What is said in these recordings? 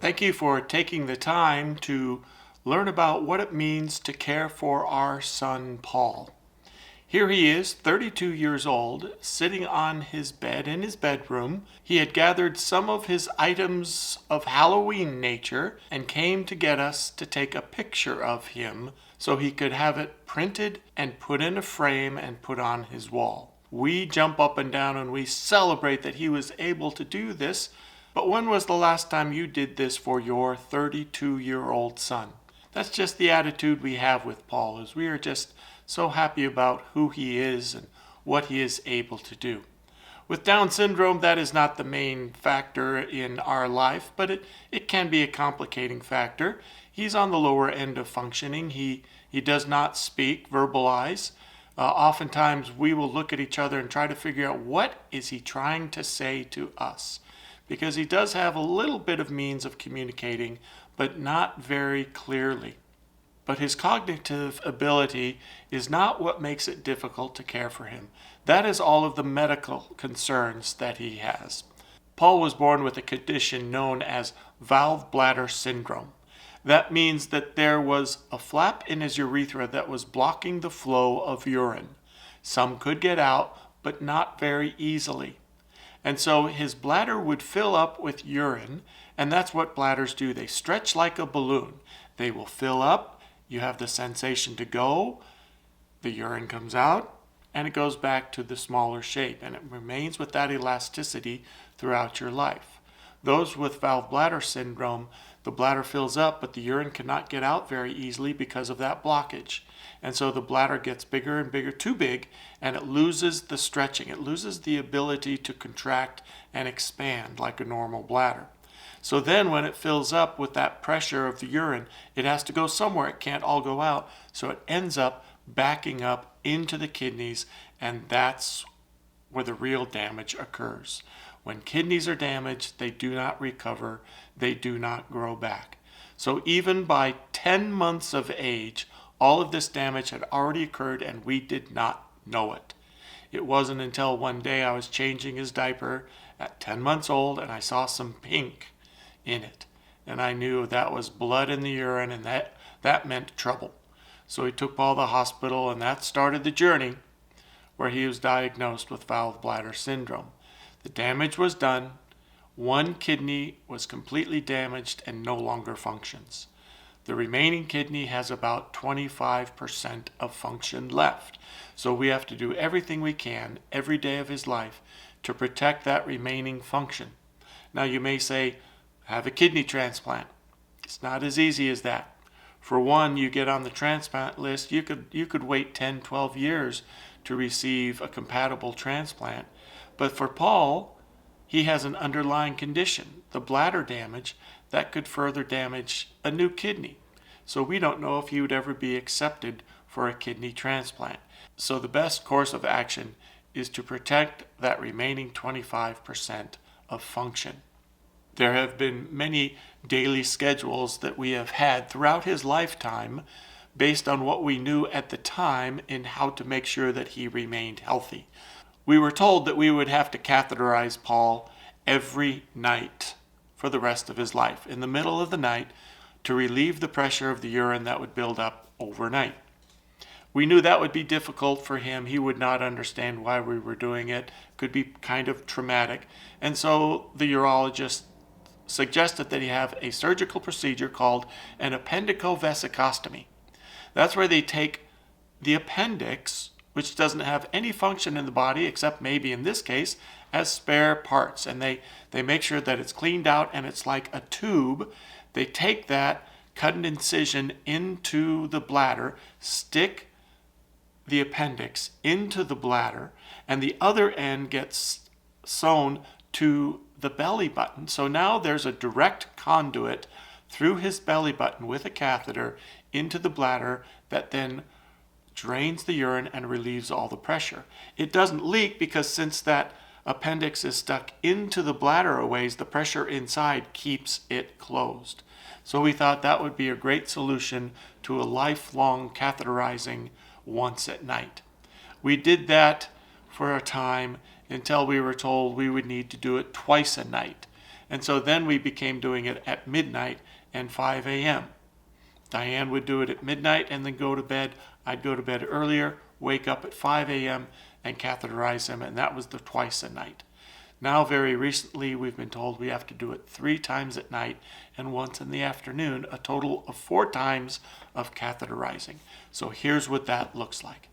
Thank you for taking the time to learn about what it means to care for our son Paul. Here he is, 32 years old, sitting on his bed in his bedroom. He had gathered some of his items of Halloween nature and came to get us to take a picture of him so he could have it printed and put in a frame and put on his wall. We jump up and down and we celebrate that he was able to do this. But when was the last time you did this for your 32-year-old son? That's just the attitude we have with Paul, is we are just so happy about who he is and what he is able to do. With Down syndrome, that is not the main factor in our life, but it can be a complicating factor. He's on the lower end of functioning. He does not speak, verbalize. Oftentimes we will look at each other and try to figure out what is he trying to say to us. Because he does have a little bit of means of communicating, but not very clearly. But his cognitive ability is not what makes it difficult to care for him. That is all of the medical concerns that he has. Paul was born with a condition known as valve bladder syndrome. That means that there was a flap in his urethra that was blocking the flow of urine. Some could get out, but not very easily. And so his bladder would fill up with urine, and that's what bladders do. They stretch like a balloon. They will fill up, you have the sensation to go, the urine comes out, and it goes back to the smaller shape, and it remains with that elasticity throughout your life. Those with valve bladder syndrome, the bladder fills up, but the urine cannot get out very easily because of that blockage. And so the bladder gets bigger and bigger, too big, and it loses the stretching. It loses the ability to contract and expand like a normal bladder. So then when it fills up with that pressure of the urine, it has to go somewhere. It can't all go out. So it ends up backing up into the kidneys, and that's where the real damage occurs. When kidneys are damaged, they do not recover. They do not grow back. So even by 10 months of age, all of this damage had already occurred and we did not know it. It wasn't until one day I was changing his diaper at 10 months old and I saw some pink in it. And I knew that was blood in the urine, and that meant trouble. So he took Paul to the hospital, and that started the journey where he was diagnosed with valve bladder syndrome. The damage was done. One kidney was completely damaged and no longer functions. The remaining kidney has about 25% of function left. So we have to do everything we can every day of his life to protect that remaining function. Now you may say, have a kidney transplant. It's not as easy as that. For one, you get on the transplant list, you could wait 10, 12 years to receive a compatible transplant. But for Paul, he has an underlying condition, the bladder damage, that could further damage a new kidney. So we don't know if he would ever be accepted for a kidney transplant. So the best course of action is to protect that remaining 25% of function. There have been many daily schedules that we have had throughout his lifetime based on what we knew at the time in how to make sure that he remained healthy. We were told that we would have to catheterize Paul every night for the rest of his life, in the middle of the night, to relieve the pressure of the urine that would build up overnight. We knew that would be difficult for him. He would not understand why we were doing it. Could be kind of traumatic. And so the urologist suggested that he have a surgical procedure called an appendicovesicostomy. That's where they take the appendix, which doesn't have any function in the body except maybe in this case as spare parts, and they make sure that it's cleaned out and it's like a tube. They take that, cut an incision into the bladder, stick the appendix into the bladder, and the other end gets sewn to the belly button. So now there's a direct conduit through his belly button with a catheter into the bladder that then drains the urine and relieves all the pressure. It doesn't leak because since that appendix is stuck into the bladder a ways, the pressure inside keeps it closed. So we thought that would be a great solution to a lifelong catheterizing once at night. We did that for a time until we were told we would need to do it twice a night. And so then we became doing it at midnight and 5 a.m. Diane would do it at midnight and then go to bed. I'd go to bed earlier, wake up at 5 a.m. and catheterize him, and that was the twice a night. Now, very recently, we've been told we have to do it 3 times at night and once in the afternoon, a total of 4 times of catheterizing. So here's what that looks like.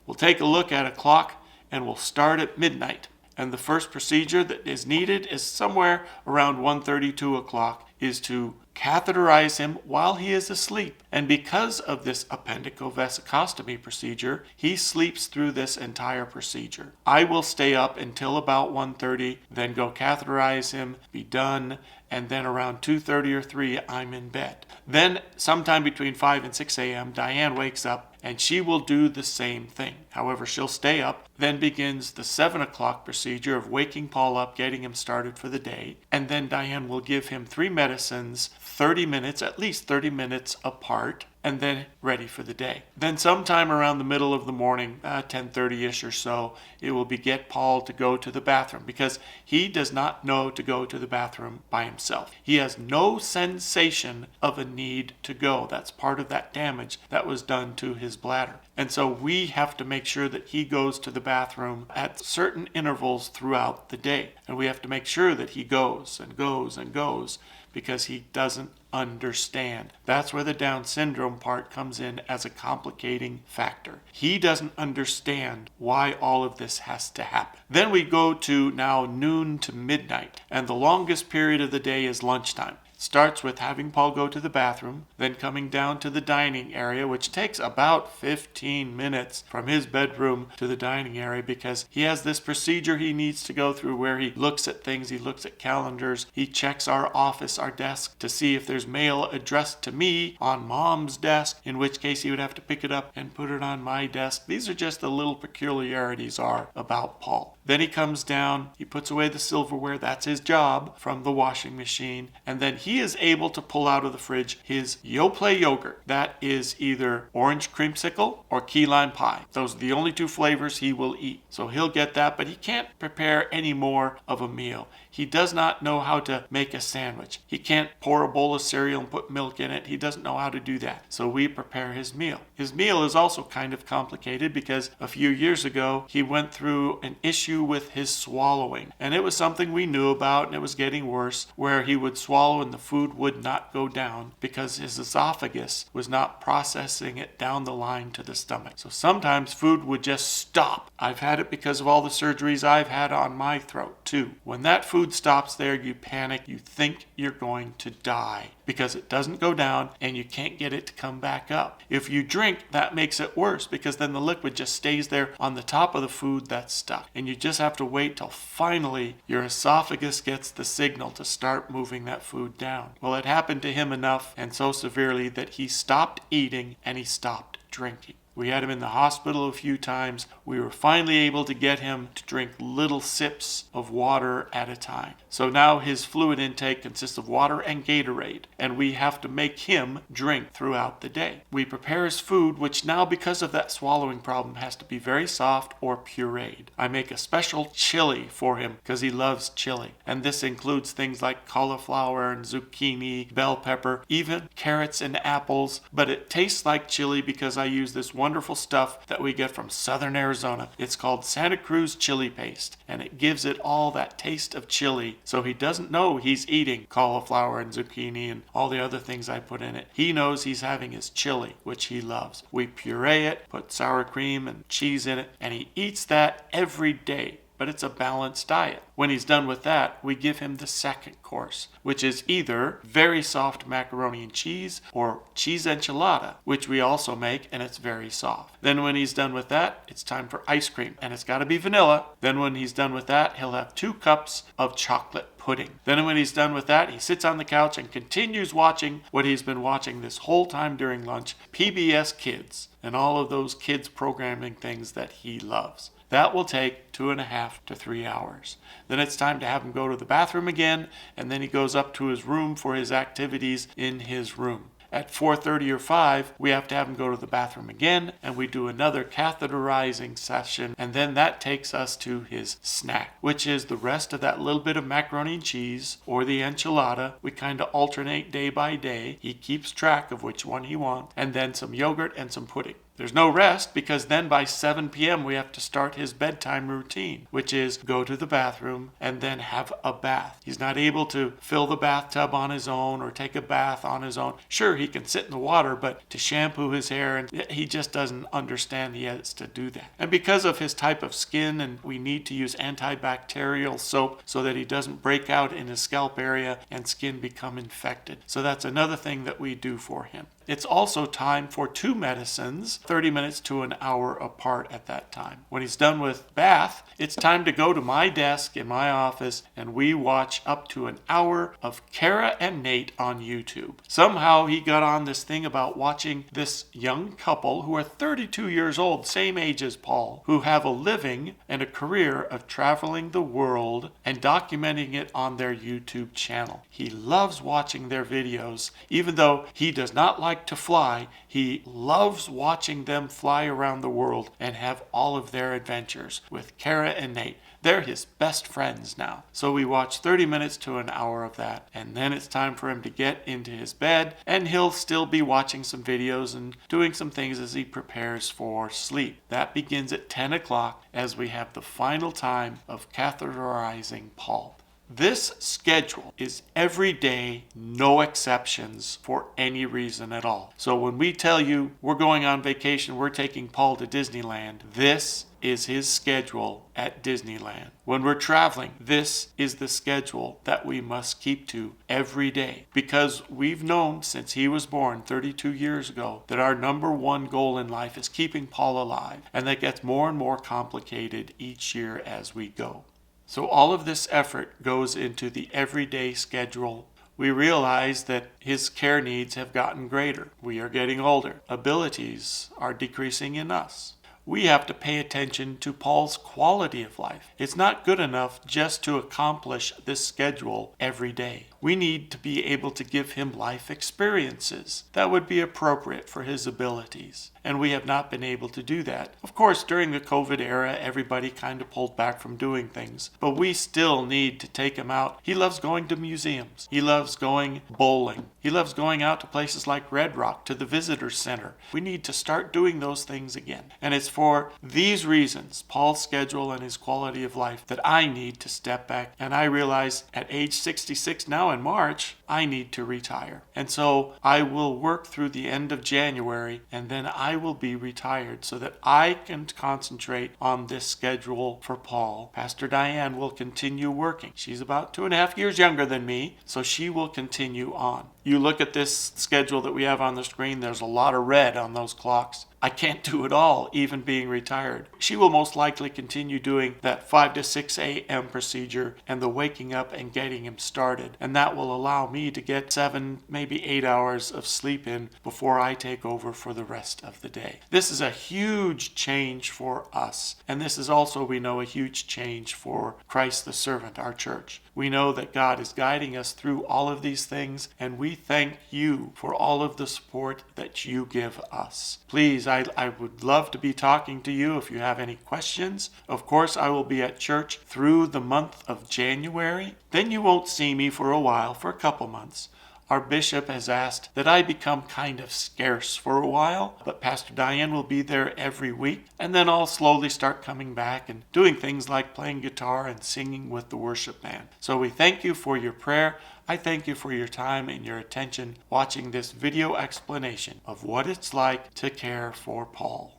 We'll take a look at a clock and we'll start at midnight. And the first procedure that is needed is somewhere around 1:30, 2 o'clock, is to catheterize him while he is asleep. And because of this appendicovesicostomy procedure, he sleeps through this entire procedure. I will stay up until about 1:30, then go catheterize him, be done, and then around 2:30 or 3, I'm in bed. Then sometime between 5 and 6 a.m., Diane wakes up and she will do the same thing. However, she'll stay up. Then begins the 7 o'clock procedure of waking Paul up, getting him started for the day. And then Diane will give him 3 medicines, 30 minutes, at least 30 minutes apart, and then ready for the day. Then sometime around the middle of the morning, 10:30-ish or so, it will be get Paul to go to the bathroom, because he does not know to go to the bathroom by himself. He has no sensation of a need to go. That's part of that damage that was done to his bladder. And so we have to make sure that he goes to the bathroom at certain intervals throughout the day. And we have to make sure that he goes and goes and goes, because he doesn't understand. That's where the Down syndrome part comes in as a complicating factor. He doesn't understand why all of this has to happen. Then we go to now noon to midnight, and the longest period of the day is lunchtime. Starts with having Paul go to the bathroom, then coming down to the dining area, which takes about 15 minutes from his bedroom to the dining area, because he has this procedure he needs to go through where he looks at things, he looks at calendars, he checks our office, our desk, to see if there's mail addressed to me on Mom's desk, in which case he would have to pick it up and put it on my desk. These are just the little peculiarities are about Paul. Then he comes down, he puts away the silverware, that's his job, from the washing machine, and then he is able to pull out of the fridge his Yoplait yogurt. That is either orange creamsicle or key lime pie. Those are the only 2 flavors he will eat. So he'll get that, but he can't prepare any more of a meal. He does not know how to make a sandwich. He can't pour a bowl of cereal and put milk in it. He doesn't know how to do that. So we prepare his meal. His meal is also kind of complicated because a few years ago, he went through an issue with his swallowing. And it was something we knew about, and it was getting worse, where he would swallow and the food would not go down because his esophagus was not processing it down the line to the stomach. So sometimes food would just stop. I've had it because of all the surgeries I've had on my throat too. When that food stops there, you panic, you think you're going to die because it doesn't go down and you can't get it to come back up. If you drink, that makes it worse because then the liquid just stays there on the top of the food that's stuck. And you just have to wait till finally your esophagus gets the signal to start moving that food down. Well, it happened to him enough and so severely that he stopped eating and he stopped drinking. We had him in the hospital a few times. We were finally able to get him to drink little sips of water at a time. So now his fluid intake consists of water and Gatorade, and we have to make him drink throughout the day. We prepare his food, which now, because of that swallowing problem, has to be very soft or pureed. I make a special chili for him because he loves chili, and this includes things like cauliflower and zucchini, bell pepper, even carrots and apples, but it tastes like chili because I use this wonderful stuff that we get from southern Arizona. It's called Santa Cruz chili paste, and it gives it all that taste of chili, so he doesn't know he's eating cauliflower and zucchini and all the other things I put in it. He knows he's having his chili, which he loves. We puree it, put sour cream and cheese in it, and he eats that every day. But it's a balanced diet. When he's done with that, we give him the second course, which is either very soft macaroni and cheese or cheese enchilada, which we also make, and it's very soft. Then when he's done with that, it's time for ice cream, and it's got to be vanilla. Then when he's done with that, he'll have 2 cups of chocolate pudding. Then when he's done with that, he sits on the couch and continues watching what he's been watching this whole time during lunch, PBS Kids, and all of those kids programming things that he loves. That will take 2.5 to 3 hours. Then it's time to have him go to the bathroom again, and then he goes up to his room for his activities in his room. At 4:30 or 5, we have to have him go to the bathroom again, and we do another catheterizing session, and then that takes us to his snack, which is the rest of that little bit of macaroni and cheese or the enchilada. We kind of alternate day by day. He keeps track of which one he wants, and then some yogurt and some pudding. There's no rest, because then by 7 p.m. we have to start his bedtime routine, which is go to the bathroom and then have a bath. He's not able to fill the bathtub on his own or take a bath on his own. Sure, he can sit in the water, but to shampoo his hair, and he just doesn't understand he has to do that. And because of his type of skin, and we need to use antibacterial soap so that he doesn't break out in his scalp area and skin become infected. So that's another thing that we do for him. It's also time for 2 medicines, 30 minutes to an hour apart at that time. When he's done with bath, it's time to go to my desk in my office, and we watch up to an hour of Kara and Nate on YouTube. Somehow he got on this thing about watching this young couple who are 32 years old, same age as Paul, who have a living and a career of traveling the world and documenting it on their YouTube channel. He loves watching their videos, even though he does not like to fly. He loves watching them fly around the world and have all of their adventures with Kara and Nate. They're his best friends now. So we watch 30 minutes to an hour of that, and then it's time for him to get into his bed, and he'll still be watching some videos and doing some things as he prepares for sleep. That begins at 10 o'clock as we have the final time of catheterizing Paul. This schedule is every day, no exceptions, for any reason at all. So when we tell you we're going on vacation, we're taking Paul to Disneyland, this is his schedule at Disneyland. When we're traveling, this is the schedule that we must keep to every day, because we've known since he was born 32 years ago that our number one goal in life is keeping Paul alive, and that gets more and more complicated each year as we go. So all of this effort goes into the everyday schedule. We realize that his care needs have gotten greater. We are getting older. Abilities are decreasing in us. We have to pay attention to Paul's quality of life. It's not good enough just to accomplish this schedule every day. We need to be able to give him life experiences that would be appropriate for his abilities. And we have not been able to do that. Of course, during the COVID era, everybody kind of pulled back from doing things. But we still need to take him out. He loves going to museums. He loves going bowling. He loves going out to places like Red Rock, to the visitor center. We need to start doing those things again. And it's for these reasons, Paul's schedule and his quality of life, that I need to step back. And I realize at age 66 now in March, I need to retire. And so I will work through the end of January, and then I will be retired so that I can concentrate on this schedule for Paul. Pastor Diane will continue working. She's about 2.5 years younger than me, so she will continue on. You look at this schedule that we have on the screen, there's a lot of red on those clocks. I can't do it all, even being retired. She will most likely continue doing that 5 to 6 a.m. procedure and the waking up and getting him started. And that will allow me to get 7, maybe 8 hours of sleep in before I take over for the rest of the day. This is a huge change for us. And this is also, we know, a huge change for Christ the Servant, our church. We know that God is guiding us through all of these things, and we thank you for all of the support that you give us. Please, I would love to be talking to you if you have any questions. Of course, I will be at church through the month of January. Then you won't see me for a while, for a couple months. Our bishop has asked that I become kind of scarce for a while, but Pastor Diane will be there every week, and then I'll slowly start coming back and doing things like playing guitar and singing with the worship band. So we thank you for your prayer. I thank you for your time and your attention watching this video explanation of what it's like to care for Paul.